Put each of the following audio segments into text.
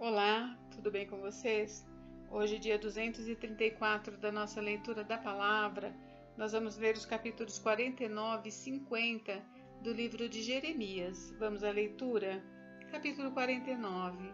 Olá, tudo bem com vocês? Hoje, dia 234 da nossa leitura da palavra, nós vamos ler os capítulos 49 e 50 do livro de Jeremias. Vamos à leitura? Capítulo 49.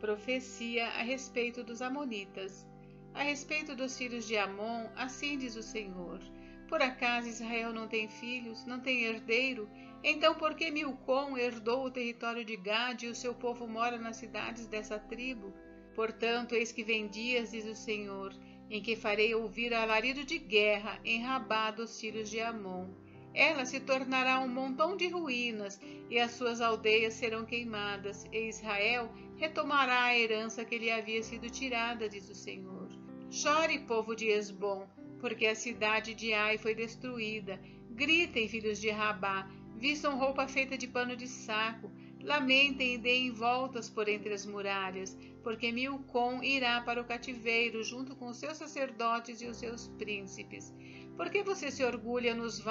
Profecia a respeito dos amonitas. A respeito dos filhos de Amon, assim diz o Senhor: por acaso Israel não tem filhos, não tem herdeiro? Então por que Milcom herdou o território de Gade e o seu povo mora nas cidades dessa tribo? Portanto, eis que vem dias, diz o Senhor, em que farei ouvir alarido de guerra em Rabá dos filhos de Amon. Ela se tornará um montão de ruínas, e as suas aldeias serão queimadas, e Israel retomará a herança que lhe havia sido tirada, diz o Senhor. Chore, povo de Esbom, porque a cidade de Ai foi destruída. Gritem, filhos de Rabá, vistam roupa feita de pano de saco, lamentem e deem voltas por entre as muralhas, porque Milcom irá para o cativeiro, junto com os seus sacerdotes e os seus príncipes. Por que você se orgulha nos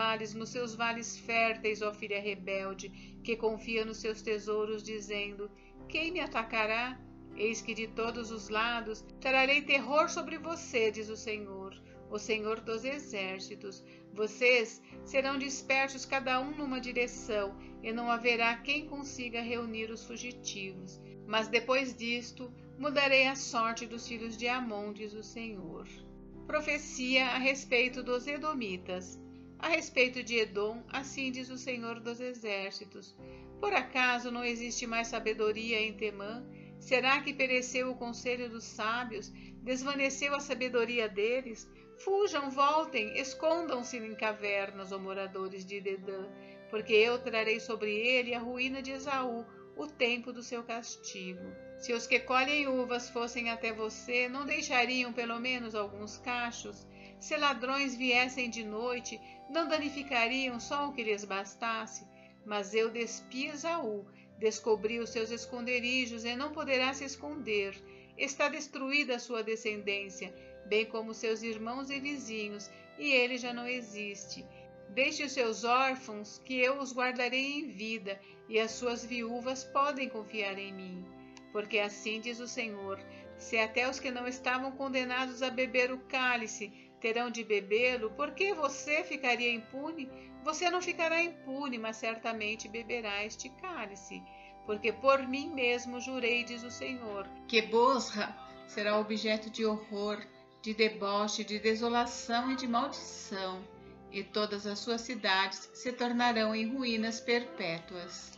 seus vales férteis, ó filha rebelde, que confia nos seus tesouros, dizendo: quem me atacará? Eis que de todos os lados trarei terror sobre você, diz o Senhor dos exércitos. Vocês serão dispersos cada um numa direção, e não haverá quem consiga reunir os fugitivos. Mas depois disto, mudarei a sorte dos filhos de Amon, diz o Senhor. Profecia a respeito dos edomitas. A respeito de Edom, assim diz o Senhor dos exércitos: por acaso não existe mais sabedoria em Temã? Será que pereceu o conselho dos sábios? Desvaneceu a sabedoria deles? Fujam, voltem, escondam-se em cavernas, ó moradores de Dedã, porque eu trarei sobre ele a ruína de Esaú, o tempo do seu castigo. Se os que colhem uvas fossem até você, não deixariam pelo menos alguns cachos? Se ladrões viessem de noite, não danificariam só o que lhes bastasse? Mas eu despi Esaú, descobri os seus esconderijos e não poderá se esconder. Está destruída a sua descendência, bem como seus irmãos e vizinhos, e ele já não existe. Deixe os seus órfãos, que eu os guardarei em vida, e as suas viúvas podem confiar em mim. Porque assim diz o Senhor: se até os que não estavam condenados a beber o cálice terão de bebê-lo, por que você ficaria impune? Você não ficará impune, mas certamente beberá este cálice. Porque por mim mesmo jurei, diz o Senhor, que Bosra será objeto de horror, de deboche, de desolação e de maldição, e todas as suas cidades se tornarão em ruínas perpétuas.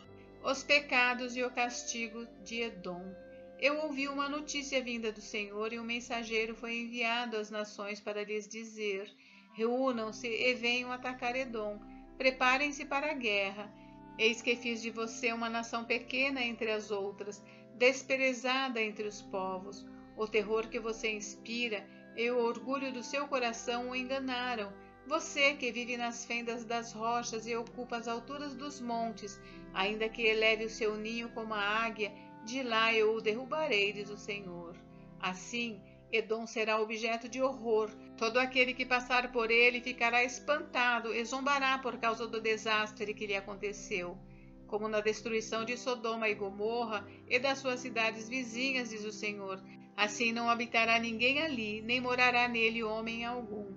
Os pecados e o castigo de Edom. Eu ouvi uma notícia vinda do Senhor, e um mensageiro foi enviado às nações para lhes dizer: reúnam-se e venham atacar Edom. Preparem-se para a guerra. Eis que fiz de você uma nação pequena entre as outras, desprezada entre os povos. O terror que você inspira e o orgulho do seu coração o enganaram. Você que vive nas fendas das rochas e ocupa as alturas dos montes, ainda que eleve o seu ninho como a águia, de lá eu o derrubarei, diz o Senhor. Assim, Edom será objeto de horror. Todo aquele que passar por ele ficará espantado e zombará por causa do desastre que lhe aconteceu. Como na destruição de Sodoma e Gomorra e das suas cidades vizinhas, diz o Senhor, assim não habitará ninguém ali, nem morará nele homem algum.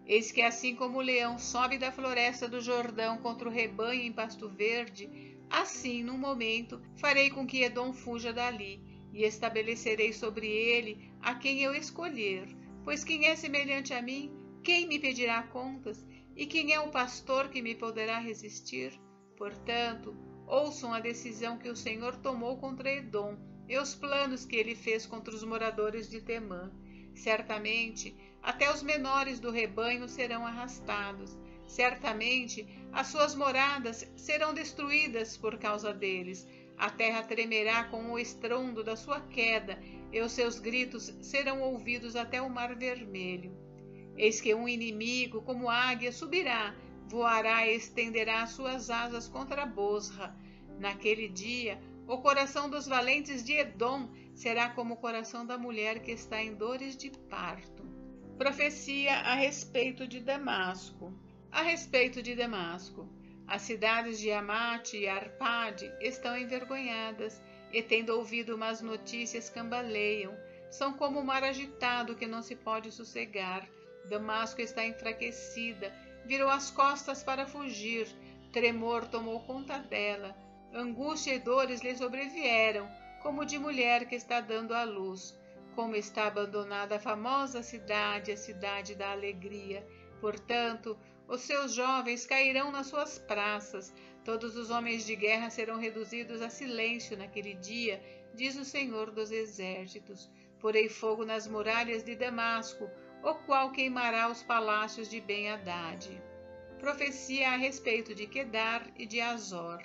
Eis que assim como o leão sobe da floresta do Jordão contra o rebanho em pasto verde, assim, num momento, farei com que Edom fuja dali, e estabelecerei sobre ele a quem eu escolher. Pois quem é semelhante a mim? Quem me pedirá contas? E quem é o pastor que me poderá resistir? Portanto, ouçam a decisão que o Senhor tomou contra Edom, e os planos que ele fez contra os moradores de Temã. Certamente, até os menores do rebanho serão arrastados. Certamente, as suas moradas serão destruídas por causa deles. A terra tremerá com o estrondo da sua queda, e os seus gritos serão ouvidos até o Mar Vermelho. Eis que um inimigo, como águia, subirá, voará e estenderá as suas asas contra Bosra. Naquele dia, o coração dos valentes de Edom será como o coração da mulher que está em dores de parto. Profecia a respeito de Damasco. A respeito de Damasco. As cidades de Amate e Arpade estão envergonhadas, e tendo ouvido más notícias cambaleiam. São como o mar agitado que não se pode sossegar. Damasco está enfraquecida, virou as costas para fugir, tremor tomou conta dela, angústia e dores lhe sobrevieram, como de mulher que está dando à luz. Como está abandonada a famosa cidade, a cidade da alegria. Portanto, os seus jovens cairão nas suas praças, todos os homens de guerra serão reduzidos a silêncio naquele dia, diz o Senhor dos Exércitos. Porei fogo nas muralhas de Damasco, o qual queimará os palácios de Ben-Hadad. Profecia a respeito de Quedar e de Azor.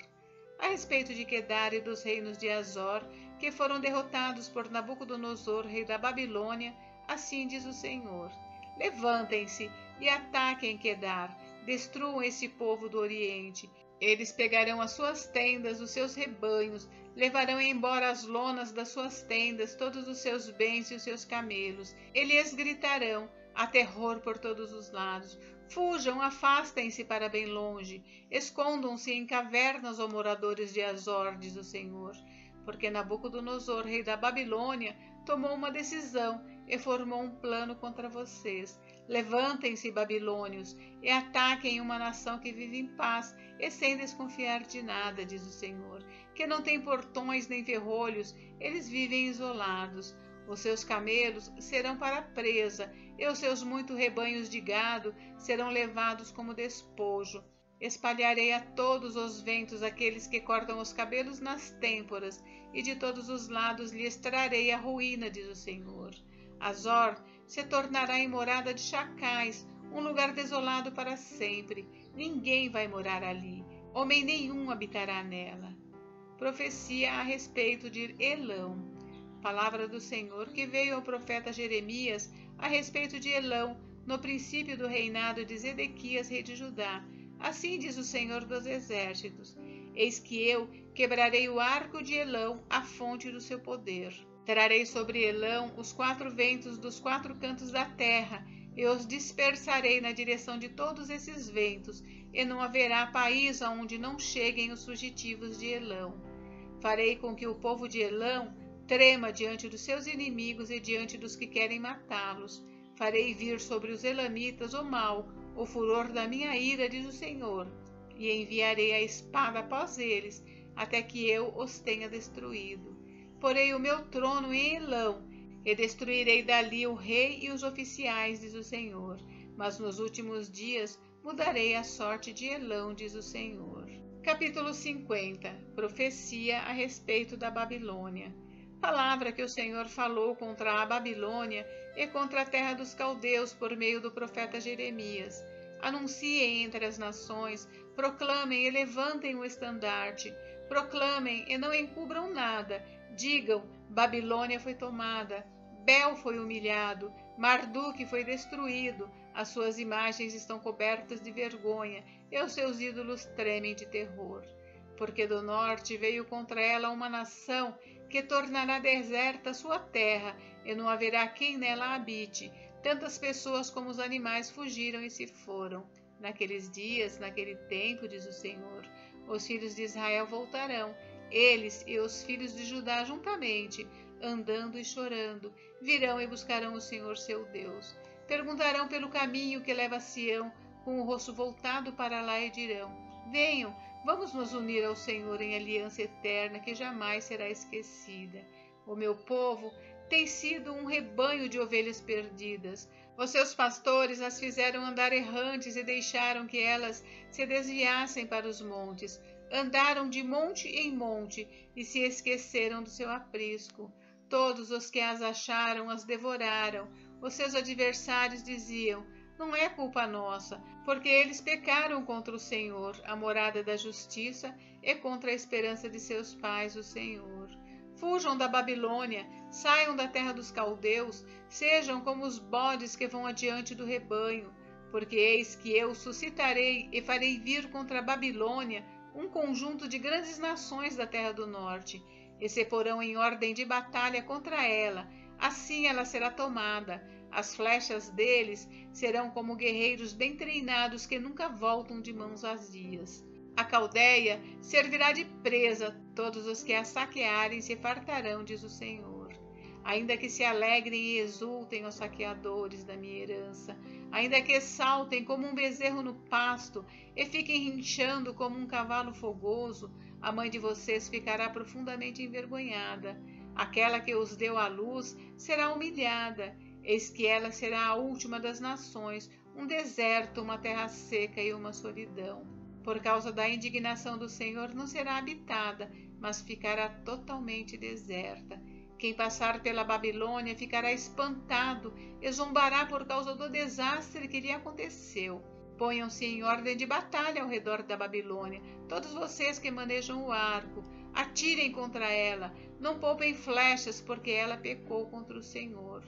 A respeito de Quedar e dos reinos de Azor, que foram derrotados por Nabucodonosor, rei da Babilônia, assim diz o Senhor: levantem-se e ataquem Quedar, destruam esse povo do Oriente. Eles pegarão as suas tendas, os seus rebanhos, levarão embora as lonas das suas tendas, todos os seus bens e os seus camelos. Eles gritarão: há terror por todos os lados. Fujam, afastem-se para bem longe, escondam-se em cavernas, ó moradores de Azor, diz o Senhor. Porque Nabucodonosor, rei da Babilônia, tomou uma decisão e formou um plano contra vocês. Levantem-se, babilônios, e ataquem uma nação que vive em paz e sem desconfiar de nada, diz o Senhor, que não tem portões nem ferrolhos, eles vivem isolados. Os seus camelos serão para presa, e os seus muitos rebanhos de gado serão levados como despojo. Espalharei a todos os ventos aqueles que cortam os cabelos nas têmporas, e de todos os lados lhes trarei a ruína, diz o Senhor. Azor se tornará em morada de chacais, um lugar desolado para sempre. Ninguém vai morar ali, homem nenhum habitará nela. Profecia a respeito de Elão. Palavra do Senhor que veio ao profeta Jeremias a respeito de Elão, no princípio do reinado de Zedequias, rei de Judá. Assim diz o Senhor dos Exércitos: eis que eu quebrarei o arco de Elão, a fonte do seu poder. Trarei sobre Elão os 4 ventos dos 4 cantos da terra, e os dispersarei na direção de todos esses ventos, e não haverá país aonde não cheguem os fugitivos de Elão. Farei com que o povo de Elão trema diante dos seus inimigos e diante dos que querem matá-los. Farei vir sobre os elamitas o mal, o furor da minha ira, diz o Senhor, e enviarei a espada após eles, até que eu os tenha destruído. Porei o meu trono em Elão, e destruirei dali o rei e os oficiais, diz o Senhor. Mas nos últimos dias mudarei a sorte de Elão, diz o Senhor. Capítulo 50. Profecia a respeito da Babilônia. Palavra que o Senhor falou contra a Babilônia e contra a terra dos caldeus por meio do profeta Jeremias. Anunciem entre as nações, proclamem e levantem o estandarte, proclamem e não encubram nada, digam: Babilônia foi tomada, Bel foi humilhado, Marduque foi destruído, as suas imagens estão cobertas de vergonha e os seus ídolos tremem de terror. Porque do norte veio contra ela uma nação que tornará deserta sua terra, e não haverá quem nela habite. Tantas pessoas como os animais fugiram e se foram. Naqueles dias, naquele tempo, diz o Senhor, os filhos de Israel voltarão, eles e os filhos de Judá juntamente, andando e chorando, virão e buscarão o Senhor seu Deus. Perguntarão pelo caminho que leva a Sião, com o rosto voltado para lá, e dirão: venham, vamos nos unir ao Senhor em aliança eterna que jamais será esquecida. O meu povo tem sido um rebanho de ovelhas perdidas. Os seus pastores as fizeram andar errantes e deixaram que elas se desviassem para os montes. Andaram de monte em monte e se esqueceram do seu aprisco. Todos os que as acharam as devoraram. Os seus adversários diziam: não é culpa nossa, porque eles pecaram contra o Senhor, a morada da justiça, e contra a esperança de seus pais, o Senhor. Fujam da Babilônia, saiam da terra dos caldeus, sejam como os bodes que vão adiante do rebanho, porque eis que eu suscitarei e farei vir contra a Babilônia um conjunto de grandes nações da terra do norte, e se porão em ordem de batalha contra ela. Assim ela será tomada. As flechas deles serão como guerreiros bem treinados que nunca voltam de mãos vazias. A Caldeia servirá de presa, todos os que a saquearem se fartarão, diz o Senhor. Ainda que se alegrem e exultem os saqueadores da minha herança, ainda que saltem como um bezerro no pasto e fiquem rinchando como um cavalo fogoso, a mãe de vocês ficará profundamente envergonhada. Aquela que os deu à luz será humilhada. Eis que ela será a última das nações, um deserto, uma terra seca e uma solidão. Por causa da indignação do Senhor não será habitada, mas ficará totalmente deserta. Quem passar pela Babilônia ficará espantado e zombará por causa do desastre que lhe aconteceu. Ponham-se em ordem de batalha ao redor da Babilônia, todos vocês que manejam o arco. Atirem contra ela, não poupem flechas, porque ela pecou contra o Senhor.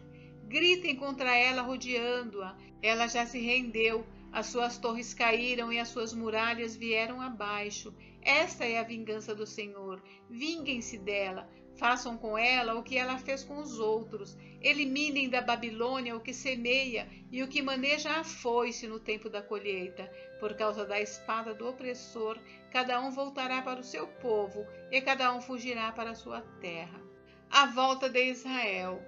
Gritem contra ela, rodeando-a. Ela já se rendeu, as suas torres caíram e as suas muralhas vieram abaixo. Esta é a vingança do Senhor. Vinguem-se dela. Façam com ela o que ela fez com os outros. Eliminem da Babilônia o que semeia e o que maneja a foice no tempo da colheita. Por causa da espada do opressor, cada um voltará para o seu povo e cada um fugirá para a sua terra. A volta de Israel.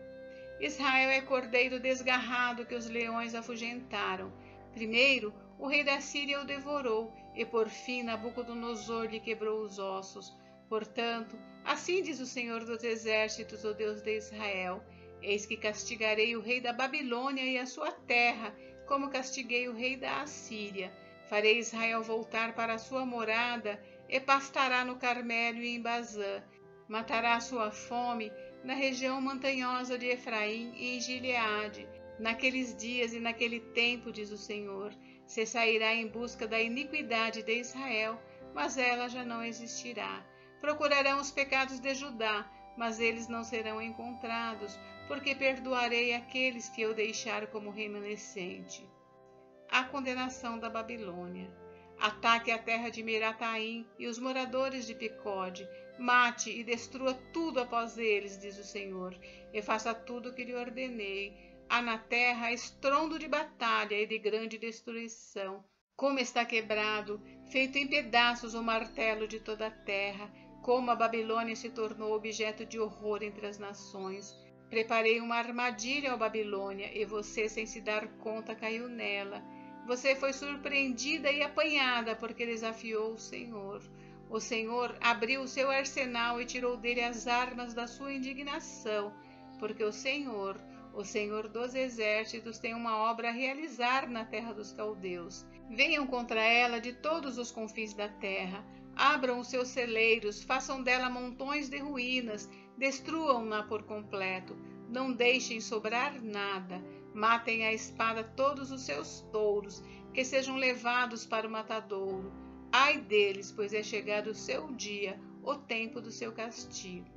Israel é cordeiro desgarrado que os leões afugentaram. Primeiro, o rei da Síria o devorou, e por fim Nabucodonosor lhe quebrou os ossos. Portanto, assim diz o Senhor dos Exércitos, o Deus de Israel: eis que castigarei o rei da Babilônia e a sua terra, como castiguei o rei da Assíria. Farei Israel voltar para a sua morada, e pastará no Carmelo e em Bazã. Matará a sua fome na região montanhosa de Efraim e em Gileade. Naqueles dias e naquele tempo, diz o Senhor, se sairá em busca da iniquidade de Israel, mas ela já não existirá. Procurarão os pecados de Judá, mas eles não serão encontrados, porque perdoarei aqueles que eu deixar como remanescente. A condenação da Babilônia. Ataque a terra de Merataim e os moradores de Picode. Mate e destrua tudo após eles, diz o Senhor, e faça tudo o que lhe ordenei. Há na terra estrondo de batalha e de grande destruição. Como está quebrado, feito em pedaços o martelo de toda a terra, como a Babilônia se tornou objeto de horror entre as nações. Preparei uma armadilha ao Babilônia, e você, sem se dar conta, caiu nela. Você foi surpreendida e apanhada, porque desafiou o Senhor. O Senhor abriu o seu arsenal e tirou dele as armas da sua indignação, porque o Senhor dos Exércitos, tem uma obra a realizar na terra dos caldeus. Venham contra ela de todos os confins da terra. Abram os seus celeiros, façam dela montões de ruínas, destruam-na por completo. Não deixem sobrar nada. Matem à espada todos os seus touros, que sejam levados para o matadouro. Ai deles, pois é chegado o seu dia, o tempo do seu castigo.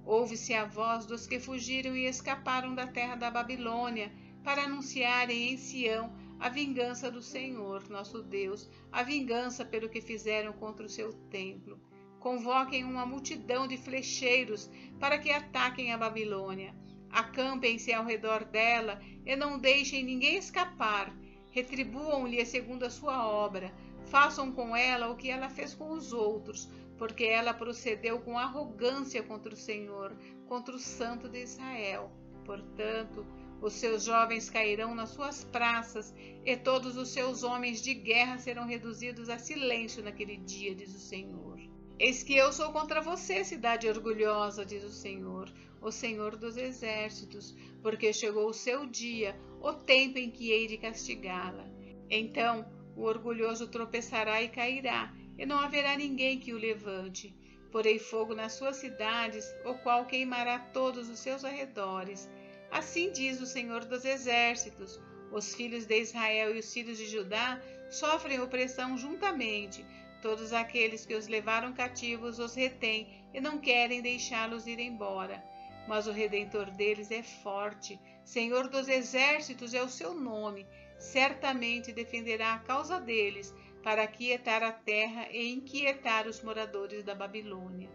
Ouve-se a voz dos que fugiram e escaparam da terra da Babilônia, para anunciarem em Sião a vingança do Senhor, nosso Deus, a vingança pelo que fizeram contra o seu templo. Convoquem uma multidão de flecheiros para que ataquem a Babilônia. Acampem-se ao redor dela e não deixem ninguém escapar. Retribuam-lhe segundo a sua obra. Façam com ela o que ela fez com os outros, porque ela procedeu com arrogância contra o Senhor, contra o Santo de Israel. Portanto, os seus jovens cairão nas suas praças, e todos os seus homens de guerra serão reduzidos a silêncio naquele dia, diz o Senhor. Eis que eu sou contra você, cidade orgulhosa, diz o Senhor dos Exércitos, porque chegou o seu dia, o tempo em que hei de castigá-la. Então o orgulhoso tropeçará e cairá, e não haverá ninguém que o levante. Porei fogo nas suas cidades, o qual queimará todos os seus arredores. Assim diz o Senhor dos Exércitos: os filhos de Israel e os filhos de Judá sofrem opressão juntamente. Todos aqueles que os levaram cativos os retêm e não querem deixá-los ir embora. Mas o Redentor deles é forte, Senhor dos Exércitos é o seu nome. Certamente defenderá a causa deles, para aquietar a terra e inquietar os moradores da Babilônia.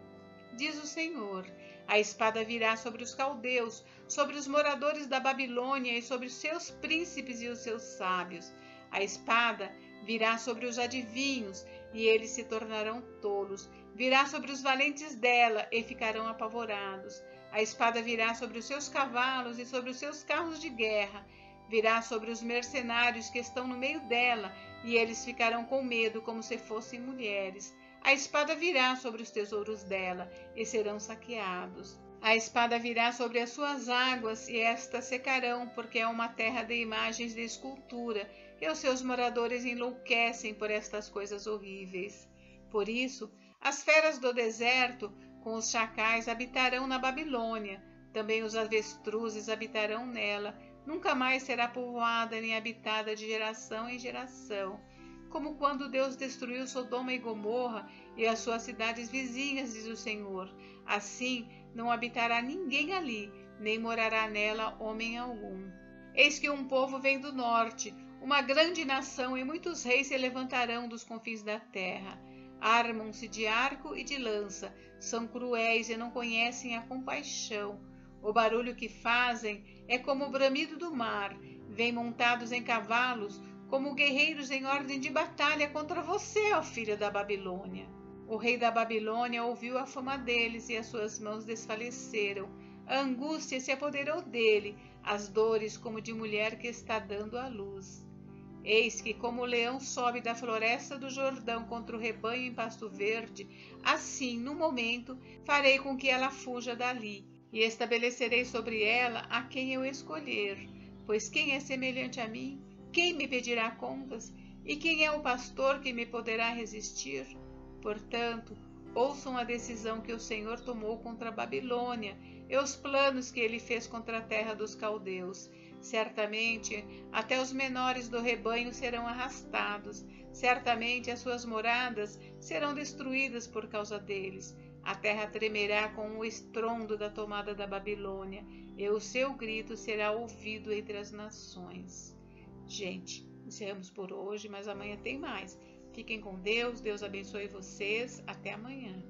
Diz o Senhor: a espada virá sobre os caldeus, sobre os moradores da Babilônia e sobre os seus príncipes e os seus sábios. A espada virá sobre os adivinhos, e eles se tornarão tolos. Virá sobre os valentes dela, e ficarão apavorados. A espada virá sobre os seus cavalos e sobre os seus carros de guerra. Virá sobre os mercenários que estão no meio dela, e eles ficarão com medo, como se fossem mulheres. A espada virá sobre os tesouros dela, e serão saqueados. A espada virá sobre as suas águas, e estas secarão, porque é uma terra de imagens de escultura, e os seus moradores enlouquecem por estas coisas horríveis. Por isso, as feras do deserto, com os chacais, habitarão na Babilônia. Também os avestruzes habitarão nela. Nunca mais será povoada nem habitada de geração em geração. Como quando Deus destruiu Sodoma e Gomorra e as suas cidades vizinhas, diz o Senhor. Assim, não habitará ninguém ali, nem morará nela homem algum. Eis que um povo vem do norte, uma grande nação, e muitos reis se levantarão dos confins da terra. Armam-se de arco e de lança, são cruéis e não conhecem a compaixão. O barulho que fazem é como o bramido do mar. Vêm montados em cavalos, como guerreiros em ordem de batalha contra você, ó filha da Babilônia. O rei da Babilônia ouviu a fama deles e as suas mãos desfaleceram. A angústia se apoderou dele, as dores como de mulher que está dando à luz. Eis que, como o leão sobe da floresta do Jordão contra o rebanho em pasto verde, assim, no momento, farei com que ela fuja dali, e estabelecerei sobre ela a quem eu escolher. Pois quem é semelhante a mim? Quem me pedirá contas? E quem é o pastor que me poderá resistir? Portanto, ouçam a decisão que o Senhor tomou contra a Babilônia e os planos que ele fez contra a terra dos caldeus. Certamente, até os menores do rebanho serão arrastados. Certamente, as suas moradas serão destruídas por causa deles. A terra tremerá com o estrondo da tomada da Babilônia, e o seu grito será ouvido entre as nações. Gente, encerramos por hoje, mas amanhã tem mais. Fiquem com Deus, Deus abençoe vocês. Até amanhã.